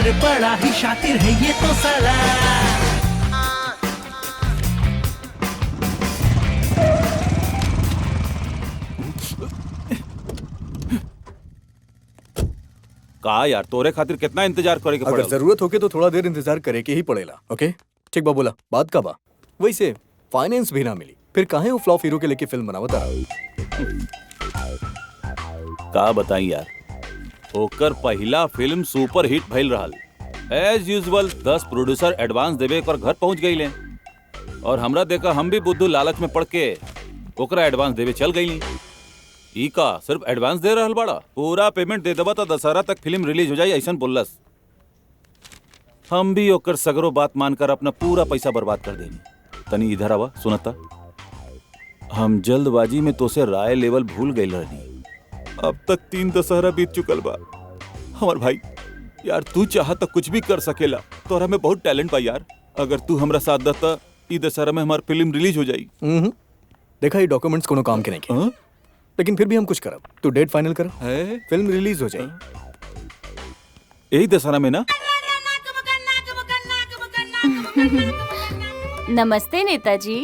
अरे बड़ा ही शातिर है ये तो साला। का यार तोरे खातिर कितना इंतजार करे के अगर पड़ल? जरूरत होके तो थोड़ा देर इंतजार करे के ही पड़ेला। ओके ठीक बा, बोला बात का बा। वैसे फाइनेंस भी ना मिली, फिर काहे वो फ्लॉप हीरो के लेके फिल्म बनावता? का बताई यार, ओकर पहला फिल्म सुपर हिट भइल रहल। एज यूजुअल 10 प्रोड्यूसर एडवांस देवे पर घर पहुंच गईले और हमरा देखा हम भी बुद्धू लालच में पड़ के ओकरा एडवांस देवे चल गईली। ई का सिर्फ एडवांस दे रहल बड़ा, पूरा पेमेंट दे देबा तो दशहरा तक फिल्म रिलीज हो जाई ऐसन बोलस। हम भी ओकर सगरो बात मानकर अपना पूरा पैसा बर्बाद कर देनी। तनी इधर आवा सुनता, हम जल्दबाजी में तोसे राय लेवल भूल गई रहनी। अब तक 3 दशहरा बीत चुकल बा। हमार भाई यार तू चाह तो कुछ भी कर सकेला, तोरा में बहुत टैलेंट बा यार। अगर तू हमरा साथ देता ई दशहरा में हमार फिल्म रिलीज हो जाई। देखा ये डॉक्यूमेंट्स कोनो काम के नहीं के, लेकिन फिर भी हम कुछ करब। तू डेट फाइनल कर, फिल्म रिलीज हो जाए यही दशहरा में ना। नमस्ते नेताजी।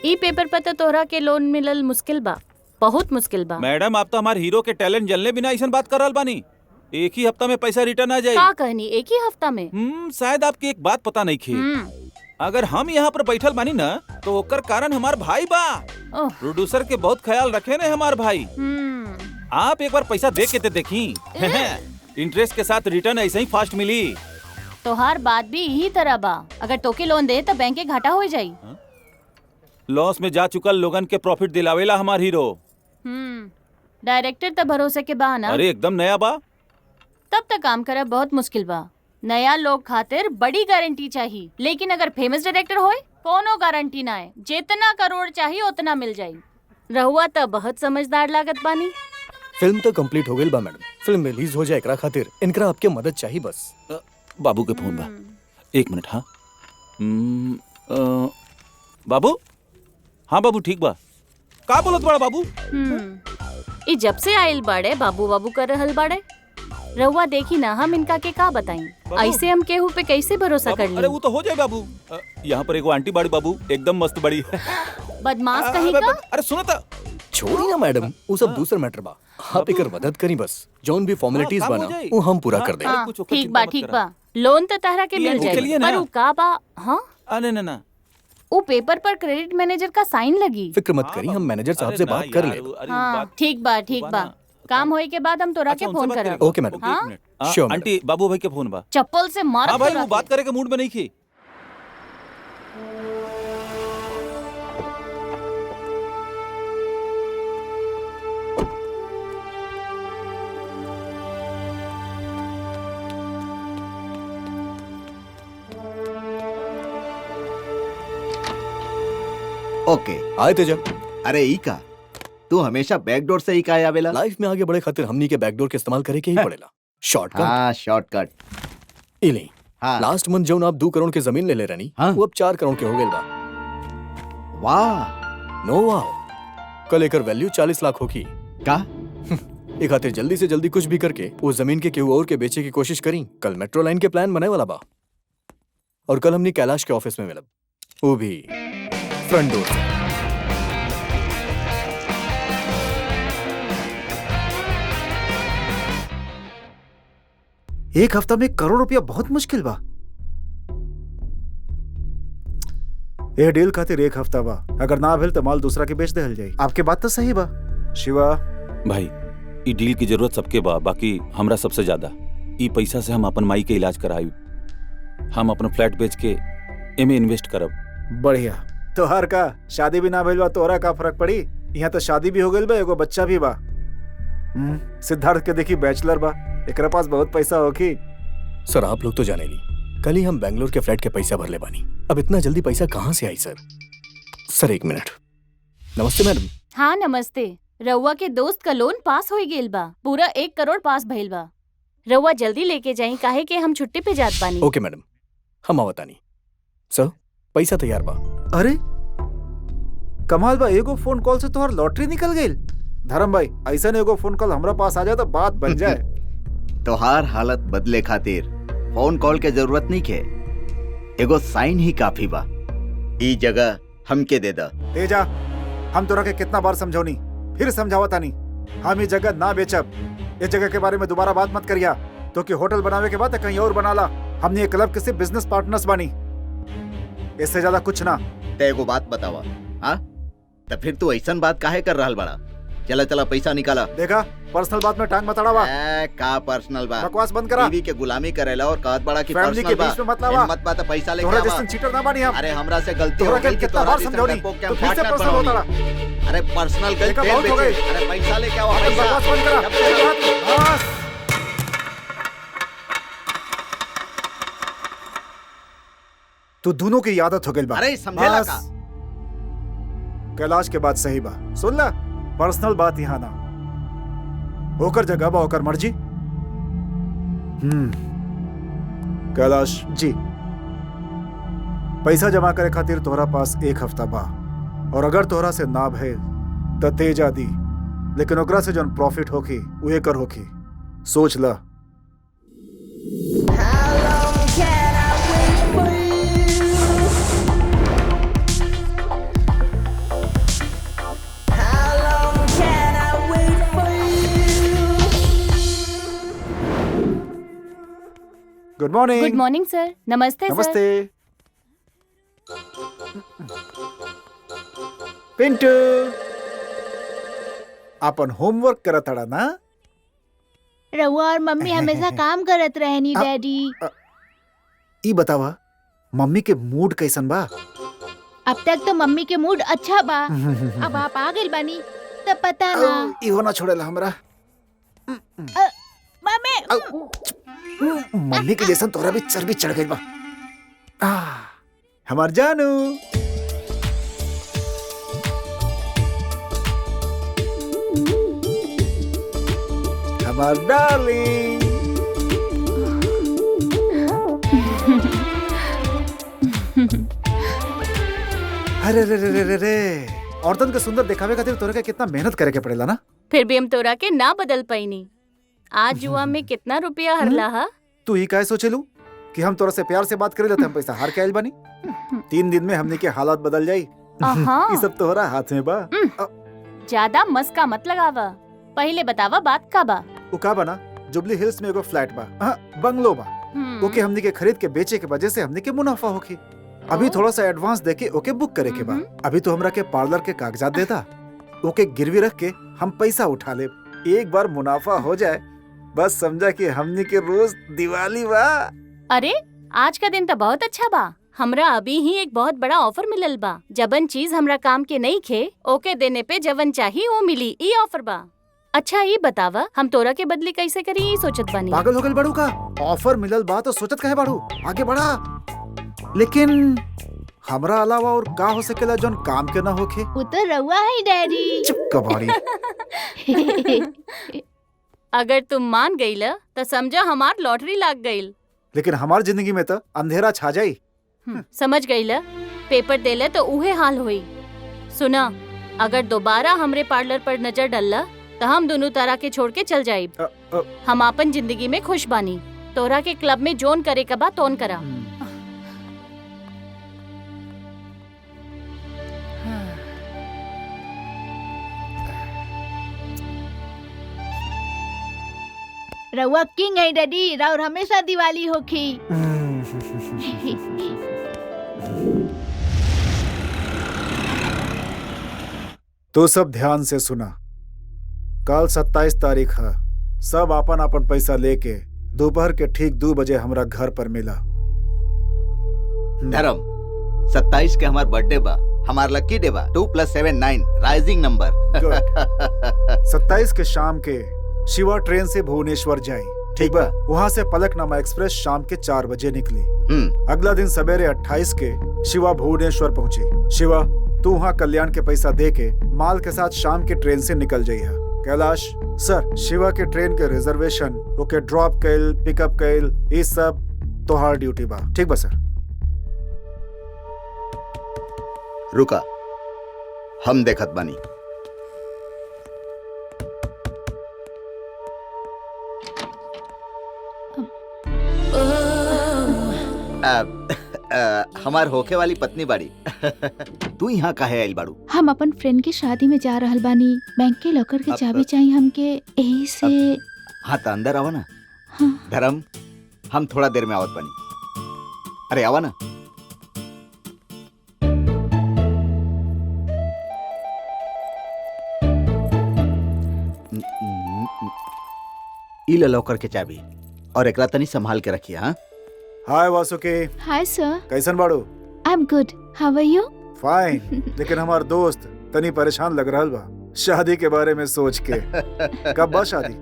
ई पेपर पर तो तोहरा के लोन मिलल मुश्किल बा, बहुत मुश्किल बा। मैडम आप तो हमारे हीरो के टैलेंट जलने बिना ऐसा बात कर रहल बानी। एक ही हफ्ता में पैसा रिटर्न आ जाए। का कहनी एक ही हफ्ता में? शायद आपकी एक बात पता नहीं थी। अगर हम यहाँ पर बैठल बानी ना तो ओकर कारण हमार भाई बा। प्रोड्यूसर के बहुत ख्याल रखे ने हमार भाई। आप एक बार पैसा दे के ते देखी। इंटरेस्ट के साथ रिटर्न ऐसे ही फास्ट मिली। तोहार बात भी यही तरह बा, अगर तोके लोन दे तो बैंक के घाटा हो जाई। लॉस में जा चुकल लोगन के प्रॉफिट दिलावेला हमार हीरो। डायरेक्टर तो भरोसे के बा ना? अरे एकदम नया बा। तब तक काम करब बहुत मुश्किल बा। नया लोग खातिर बड़ी गारंटी चाहिए, लेकिन अगर फेमस डायरेक्टर होए कोनो गारंटी ना है। जितना करोड़ चाहिए उतना मिल जाई। रहुआ तो बहुत समझदार लागत बानी। फिल्म तो कंप्लीट हो गई बा मैडम, फिल्म रिलीज हो जाए एकरा खातिर इनकरा आपके मदद चाहिए बस। बाबू के फोन बा, 1 मिनट। हाँ बाबू। हाँ बाबू ठीक बा। का बोलत बड़ा बाबू? ई जब से आयल बाड़े बाबू बाबू कर रहल बाड़े। रहुआ देखी ना हम इनका के का बताई, ऐसे हम केहू पे कैसे भरोसा कर ली? अरे वो तो हो जाए बाबू। यहाँ पर एगो आंटी बाड़ी बाबू, एकदम मस्त बड़ी। बदमाश कहीं का। अरे सुनो तो, छोड़ी ना मैडम, वो सब दूसरा मैटर बा। आप एकर मदद करी बस, जौन भी फॉर्मेलिटीज बना वो हम पूरा कर देंगे। ठीक बा ठीक बा, लोन तो तहरा के मिल जाए। पर उ का बा? हाँ अरे ना वो पेपर पर क्रेडिट मैनेजर का साइन लगी। फिक्र मत करी, हम मैनेजर साहब से बात कर ले। हाँ ठीक बा ठीक बा, काम होए के बाद हम तोरा के फोन करब। ओके मैडम। हाँ श्योर। आंटी बाबू भाई के फोन बा। चप्पल से मार। हाँ भाई वो बात करे के मूड में नहीं थी। ओके आए तेजा। अरे ई का तू हमेशा बैकडोर से ही का आवेला? लाइफ में आगे बढ़े खातिर हमनी के बैकडोर के इस्तेमाल करे के ही पड़ेला। शॉर्टकट। हाँ शॉर्टकट। ई नहीं। हाँ। लास्ट मंथ जौन आप 2 करोड़ के जमीन ले ले रहनी, वो अब 4 करोड़ के हो गइल बा। वाह। नो वाह, कल एकर वैल्यू 40 लाख होगी। का? एक खातिर जल्दी से जल्दी कुछ भी करके वो जमीन के केहू और के बेचे की कोशिश करी। कल मेट्रो लाइन के प्लान बने वाला बा और कल हमनी कैलाश के ऑफिस में मिलब, वो भी फ्रंट डोर से। एक हफ्ता में करोड़ रुपया बहुत मुश्किल बा। ए डील खातिर 1 हफ्ता बा, अगर ना भेल तो माल दूसरा के बेच देहल जाई। आपके बात तो सही बा शिवा भाई। ई डील की जरूरत सबके बा, बाकी हमरा सबसे ज्यादा। ई पैसा से हम अपन माई के इलाज कराई, हम अपन फ्लैट बेच के एमे इन्वेस्ट करब। बढ़िया। तोहार का शादी भी ना भेल बा, तोहरा का फर्क पड़ी? यहाँ तो शादी भी हो गइल बा, एगो बच्चा भी बा। सिद्धार्थ के देखी बैचलर बा, एकरा पास बहुत पैसा होगी। सर आप लोग तो जाने ली, कल ही हम बेंगलोर के फ्लैट के पैसा भर ले बानी। अब इतना जल्दी पैसा कहाँ से आई सर? सर 1 मिनट। नमस्ते मैडम। हाँ नमस्ते। रउआ के दोस्त का लोन पास हो गेल बा, पूरा 1 करोड़ पास भइल बा। रउआ जल्दी लेके जाई, काहे के हम छुट्टी पे जात बानी। ओके मैडम, हम आवतानी। सर पैसा तैयार बा। अरे कमाल बा, एगो फोन कॉल से तोहर लॉटरी निकल गई। धर्म भाई, ऐसा नहीं एगो फोन कॉल हमरा पास आ जाए तो बात बन जाए। तोहार हालत बदले खातिर फोन कॉल के जरूरत नहीं के, एगो साइन ही काफी बा। ई जगह हमके दे दा। तेजा, हम तोरा के कितना बार समझौनी, फिर समझावा तानी। हम ये जगह ना बेचब। इस जगह के बारे में दोबारा बात मत करिया। तो कि होटल बनावे के बाद कहीं और बना ला। हमने ये क्लब के सिर्फ बिजनेस पार्टनर्स बानी, इससे ज्यादा कुछ ना। ते एगो बात बतावा, हाँ? तो फिर तू ऐसन बात काहे कर रहल बड़ा? चला चला पैसा निकाला। देखा, पर्सनल बात में टांग मत अड़ावा। का पर्सनल बात? बकवास बंद करा। बीवी के गुलामी करेला और कहत बड़ा की फैमिली के पर्सनल बीच में मत लावा। मत बात पैसा लेके तोहरा आवा। जैसे चीटर ना बानी हम। अरे हमरा से गलती हो तोहरा गई के कि कितना तोहरा बार जैसन समझौनी, डरपोक के तो हम फिर से पार्टनर पर्सनल होता बनौनी। रहा। अरे पर्सनल गलती देखा, तेल बहुत हो बेचे। गई। अरे पैसा लेके आओ अरे पैसा। बकवास बंद करा। जब से- बस। तू दोनों की आदत हो गई बा। अरे समझेला बस। का? कैलाश के बात सही बा। सुन ला, पर्सनल बात यहाँ ना। होकर जगह बा, होकर मर्जी। कैलाश जी, पैसा जमा करे खातिर तोहरा पास 1 हफ्ता बा, और अगर तोहरा से ना भइल त तेजा दी, लेकिन ओकरा से जौन प्रॉफिट होखी वो एकर होखी। सोच ला। Good morning. गुड मॉर्निंग सर। नमस्ते नमस्ते। सर। पिंटू, अपन होमवर्क करत हड़ा ना? रहुआ और मम्मी हमेशा काम करत रहनी डैडी। ई बतावा, मम्मी के मूड कैसन बा? अब तक तो मम्मी के मूड अच्छा बा। अब आप आ गइल बानी तब पता ना। ई होना छोड़ेला हमरा। मम्मी मम्मी के जैसन तोरा भी चर्बी चढ़ गई बा। हमार जानू। हमार डार्लिंग। अरे रे रे रे रे रे, औरतन के सुंदर दिखावे खातिर तोरा के कितना मेहनत करे के पड़ेला ना। फिर भी हम तोरा के ना बदल पाईनी। आज जुआ में कितना रुपया हरला हा? तू ही काहे सोचेलू कि हम तोरा से प्यार से बात करे लेते हम पैसा हार के आइल बानी? 3 दिन में हमने के हालात बदल जाई। आहा। ये सब तोहरा हाथ में बा। ज्यादा मस्का मत लगावा। पहले बतावा बात का बा? उ का बना, जुबली हिल्स में एगो फ्लैट बा, बंगलो बा। ओके हमने के खरीद के बेचे के वजह से हमने के मुनाफा होखी। अभी थोड़ा सा एडवांस देके ओके बुक करे के बा। अभी तो हमरा के पार्लर के कागजात देता, ओके गिरवी रख के हम पैसा उठा ले। एक बार मुनाफा हो जाए, बस समझा कि हमने के रोज दिवाली बा। अरे आज का दिन तो बहुत अच्छा बा। हमरा अभी ही एक बहुत बड़ा ऑफर मिलल बा। जबन चीज हमरा काम के नहीं खे, ओके देने पे जवन चाहिए वो मिली। ई ऑफर बा। अच्छा ये बतावा, हम तोरा के बदले कैसे करी ई सोचत बानी। पागल हो गइल बाड़ू का? ऑफर मिलल बा तो सोचत काहे बाड़ू? आगे बढ़ा। लेकिन हमरा अलावा और का हो सकेला जोन काम के ना होखे? वो तो रहुआ है डैडी। चुप कबाड़ी। अगर तुम मान गईला तो समझा हमार लॉटरी लाग गईल। लेकिन हमार जिंदगी में तो अंधेरा छा जाई। समझ गईला? पेपर देला तो उहे हाल हुई। सुना, अगर दोबारा हमरे पार्लर पर नजर डलला तो हम दोनों तारा के छोड़ के चल जाइब। हम अपन जिंदगी में खुश बानी। तोरा के क्लब में जोन करे का बा तोन करा। रहुआ किंग है डैडी, और हमेशा दिवाली होखी। तो सब ध्यान से सुना। कल 27 तारीख है। सब अपन अपन पैसा लेके दोपहर के ठीक 2 बजे हमरा घर पर मिला। धर्म 27 के हमार बर्थडे बा, हमार लकी डे बा। 2 + 7 9 राइजिंग नंबर। 27 के शाम के शिवा ट्रेन से भुवनेश्वर जाई, ठीक बा? वहाँ से पलकनामा एक्सप्रेस शाम के 4 बजे निकली। अगला दिन सवेरे 28 के शिवा भुवनेश्वर पहुंची। शिवा, तू वहाँ कल्याण के पैसा दे के माल के साथ शाम के ट्रेन से निकल जाइए। कैलाश सर, शिवा के ट्रेन के रिजर्वेशन, ओके ड्रॉप कैल, पिकअप कैल, ये सब तोहार ड्यूटी बा, ठीक बा सर? रुका, हम देखत बानी। हमार होखे वाली पत्नी बाड़ी। तू यहाँ काहे आइल बाड़ू? हम अपन फ्रेंड के शादी में जा रहल बानी। बैंक के लॉकर के चाबी चाहिए हमके, यही से। हाँ तो अंदर आवा ना। हाँ। धर्म, हम थोड़ा देर में आवत बानी। अरे आवा ना। ई ले लॉकर के चाबी और एकरा तनी संभाल के रखिए। हाँ। हाय वासुकी, हाय सर। कैसन बाड़ू? I am good, how are you? Fine. लेकिन हमार दोस्त तनी परेशान लग रहल बा शादी के बारे में सोच के। कब बा शादी?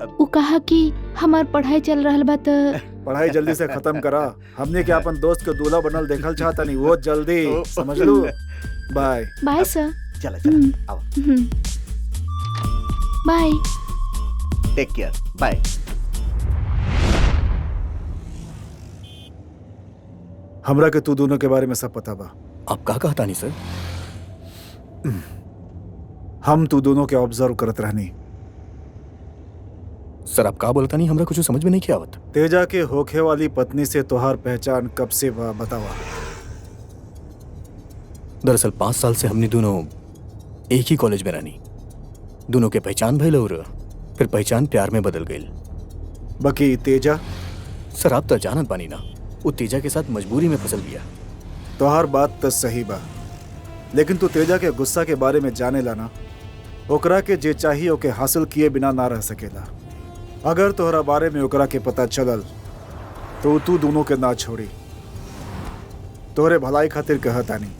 वो कहा कि हमार पढ़ाई चल रहल बा त पढ़ाई जल्दी से खत्म करा। हमने के अपन दोस्त के दूल्हा बनल देखल चाहता नहीं, वो जल्दी समझ लू। Bye bye sir. चला चला आओ। बाय। Take care. बाय। हमरा के तू दोनों के बारे में सब पता बा। आप का कहता नहीं सर? हम तू दोनों के ऑब्जर्व करत रहनी। सर आप का बोलता नहीं, हमरा कुछ समझ में नहीं किया आवत। तेजा के होखे वाली पत्नी से तोहार पहचान कब से बा बतावा। दरअसल 5 साल से हमने दोनों एक ही कॉलेज में रहनी। दोनों के पहचान भइल और फिर पहचान प्यार में बदल गई। बाकी तेजा? सर आप तो जानत बानी ना, वो तेजा के साथ मजबूरी में फसल गया। तोहार बात तो सही बा, लेकिन तू तेजा के गुस्सा के बारे में जाने लाना। ओकरा के जे चाहिए ओके हासिल किए बिना ना रह सकेला। अगर तोहरा बारे में ओकरा के पता चलल तो तू दोनों के ना छोड़ी। तोहरे भलाई खातिर कहतानी,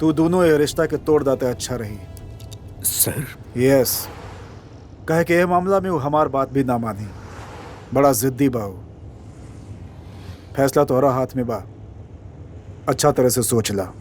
तू दोनों ये रिश्ता के तोड़ दाते अच्छा रही। सर? यस, कहे कि ये मामला में वो हमार बात भी ना मानी। बड़ा जिद्दी बा। फैसला तोहरा हाथ में बा, अच्छा तरह से सोच ला।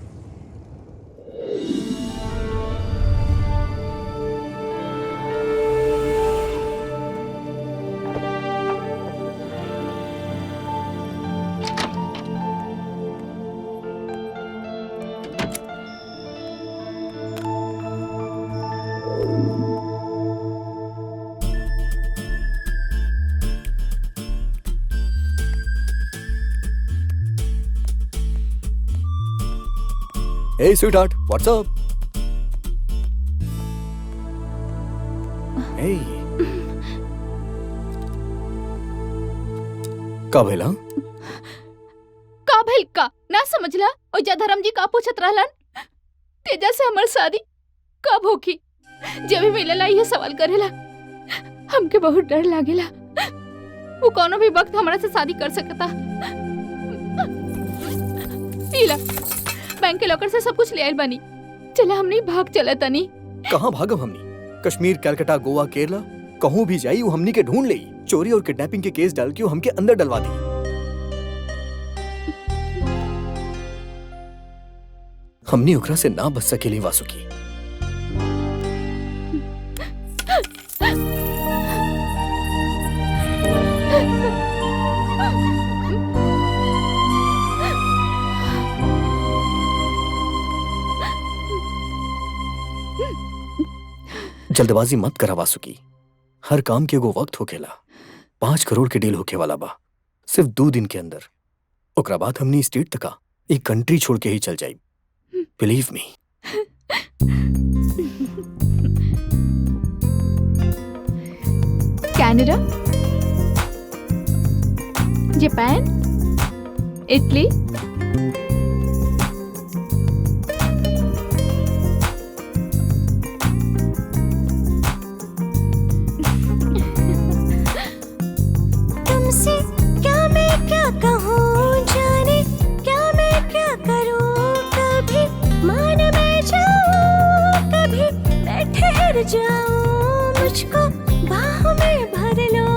Hey sweetheart, what's up? Hey. का भइला? का भइल का ना समझला? ओ जा धर्म जी का पूछत रहलन तेजा से हमर शादी कब होगी? जब भी मिलेला ये सवाल करेला। हमके बहुत डर लागेला, वो कोनो भी वक्त हमरा से शादी कर सकता। पीला बैंक के लॉकर से सब कुछ ले आइल बानी। चला हमनी भाग चला तनी। कहाँ भागम हमनी? कश्मीर, कलकत्ता, गोवा, केरला, कहूँ भी जाई वो हमनी के ढूंढ लेई। चोरी और किडनैपिंग के केस डाल के वो हमके अंदर डलवा दी। हमनी ओकरा से ना बच सकेली वासुकी। जल्दबाजी मत करा वासुकी। हर काम के एगो वक्त होखेला। 5 करोड़ के डील होके वाला बा सिर्फ 2 दिन के अंदर। ओकरा बाद हमनी स्टेट तक एक कंट्री छोड़ के ही चल जाई। Believe me. Canada, Japan, Italy, तुमसे क्या मैं क्या कहूँ जाने, क्या मैं क्या करूँ। कभी मान मैं जाऊँ, कभी मैं ठहर जाऊँ। मुझको बाहों में भर लो,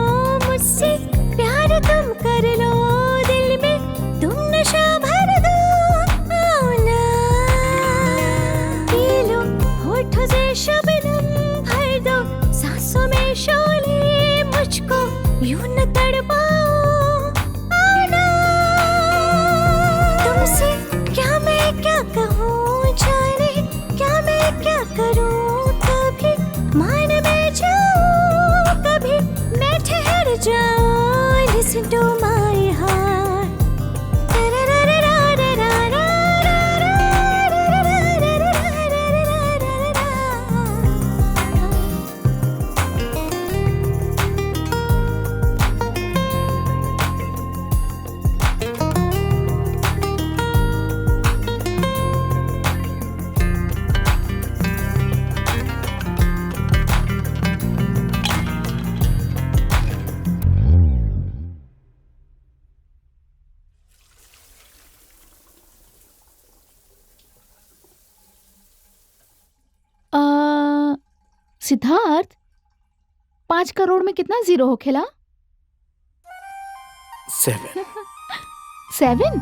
मुझसे प्यार तुम कर लो। दिल में तुम नशा भर दो, आओ ना। पी लो होठों से शबनम भर दो, सांसों में शोले मुझको यूं न तड़पाओ, आओ ना। तुमसे क्या मैं क्या कहूँ जाने, जाऊं, कभी मान में जाऊं, कभी मैं ठहर जाऊं। Listen to my heart. Siddharth, 5 crore में कितना जीरो हो खेला? 7। 7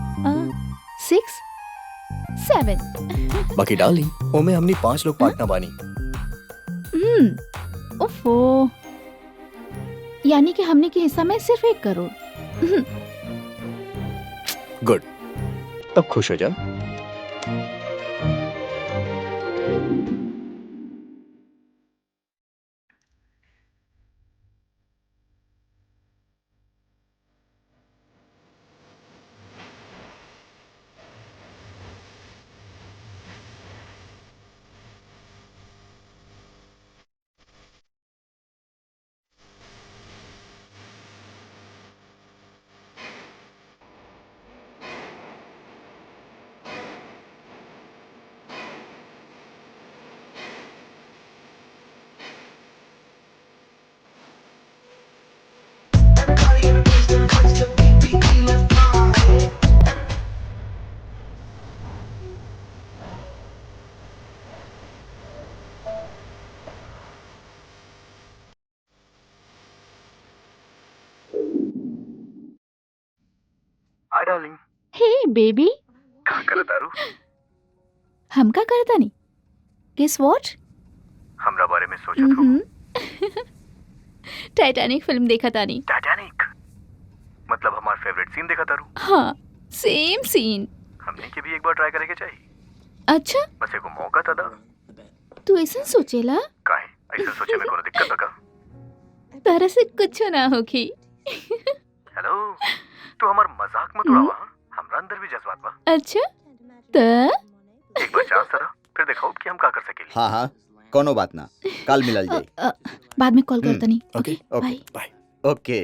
6 7। बाकी डार्लिंग ओमे हमनी 5 लोग पार्टनर बानी। ओफो, यानी कि हमने के हिस्सा में सिर्फ 1 करोड़। गुड, अब खुश हो जा। हाय डार्लिंग, हे बेबी, का करत तारू? हम का करता नहीं? Guess what? हमरा बारे में सोचत हो? टाइटैनिक फिल्म देखा तानी। टाइटैनिक मतलब हमार फेवरेट सीन देखा तारू? हाँ, सेम सीन। हमने के भी एक बार ट्राई करे के चाहिए। अच्छा, बस एगो मौका था दा। तू ऐसा सोचेला? काहे ऐसे सोचे में कोनो दिक्कत बा का? तरह से कुछ ना होगी। हेलो, तू हमार मजाक मत उड़ावा। हमरा अंदर भी जज्बात बा। अच्छा, त एक बार चांस था, फिर दिखाओ कि हम का कर सकेली। हाँ हाँ, कोनो बात ना, कल मिलल जाई। बाद में कॉल करता नहीं। ओके बाय। बाय। ओके,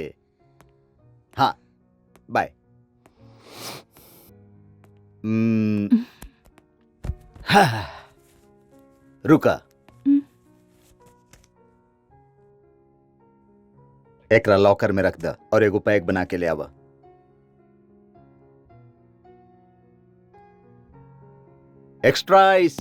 हाँ बाय। हाँ, रुका। एकरा लॉकर में रख द और एगो पैक बना के ले आवा। एक्स्ट्रा आइस।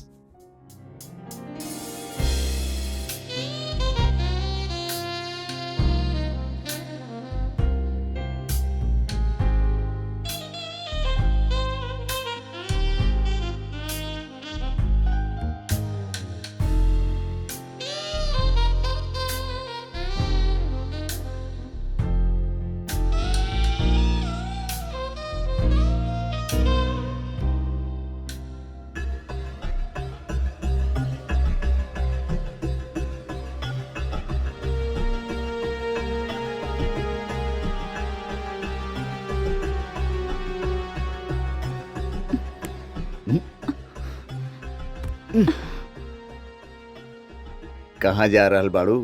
कहाँ जा रहल बाड़ू?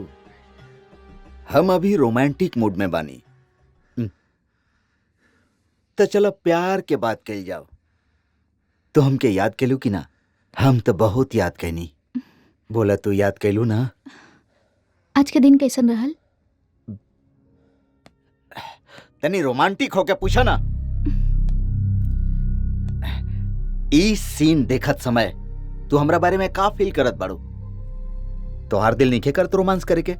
हम अभी रोमांटिक मूड में बानी। तो चलो प्यार के बात कही जाओ। तो हमके याद कैलू कि ना? हम तो बहुत याद कैनी। बोला तू याद कैलू ना? आज के दिन कैसन रहल? तनी रोमांटिक होके पूछा ना। ई सीन देखत समय तू हमरा बारे में का फील करत बाड़ू? तोहार दिल नहीं करत रोमांस करे के?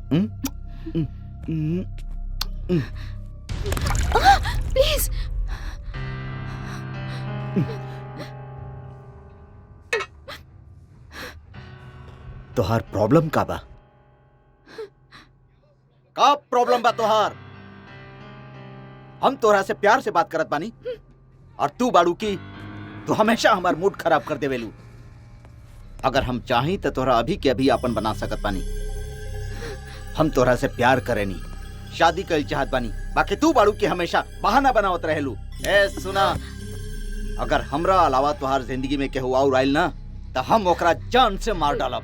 प्लीज। तोहार प्रॉब्लम का बा? का प्रॉब्लम बा तोहार? हम तोहरा से प्यार से बात करत बानी और तू बाड़ू की तू हमेशा हमार मूड खराब कर देवेलू। अगर हम चाही तो तोहरा अभी के अभी आपन बना सकत बानी। हम तोहरा से प्यार करेनी, शादी कल चाहत बानी, बाकी तू बाड़ू के हमेशा बहाना बनावत रहेलू। ए सुना, अगर हमरा अलावा तोहार जिंदगी में केहू और आइल ना तो हम ओकरा जान से मार डालब।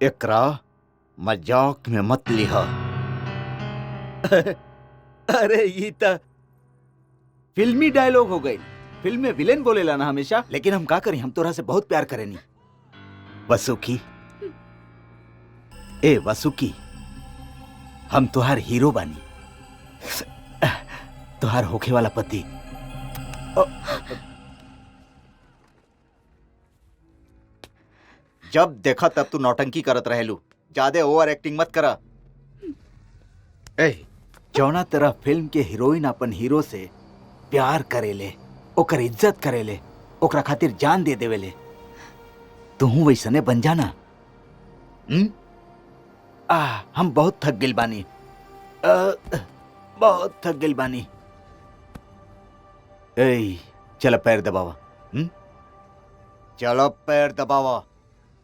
एकरा मजाक में मत लिहा। अरे ये तो फिल्मी डायलॉग हो गई। फिल्म में विलेन बोलेला ना हमेशा, लेकिन हम का करें, हम तोरा से बहुत प्यार करेनी। वसुकी, ए वसुकी, हम तुहार हीरो बानी, तुहार होखे वाला पति। जब देखा तब तू नौटंकी करत रहेलू, ज्यादा ओवर एक्टिंग मत करा। ए जौना तरह फिल्म के हीरोइन अपन हीरो से प्यार करेले, ओकर इज्जत करेले, ओकरा खातिर जान दे देवेले, तू वैसने बन जाना। हम बहुत थक गिल बानी, बहुत थक गिल बानी। ए चलो पैर दबावा, चलो पैर दबावा।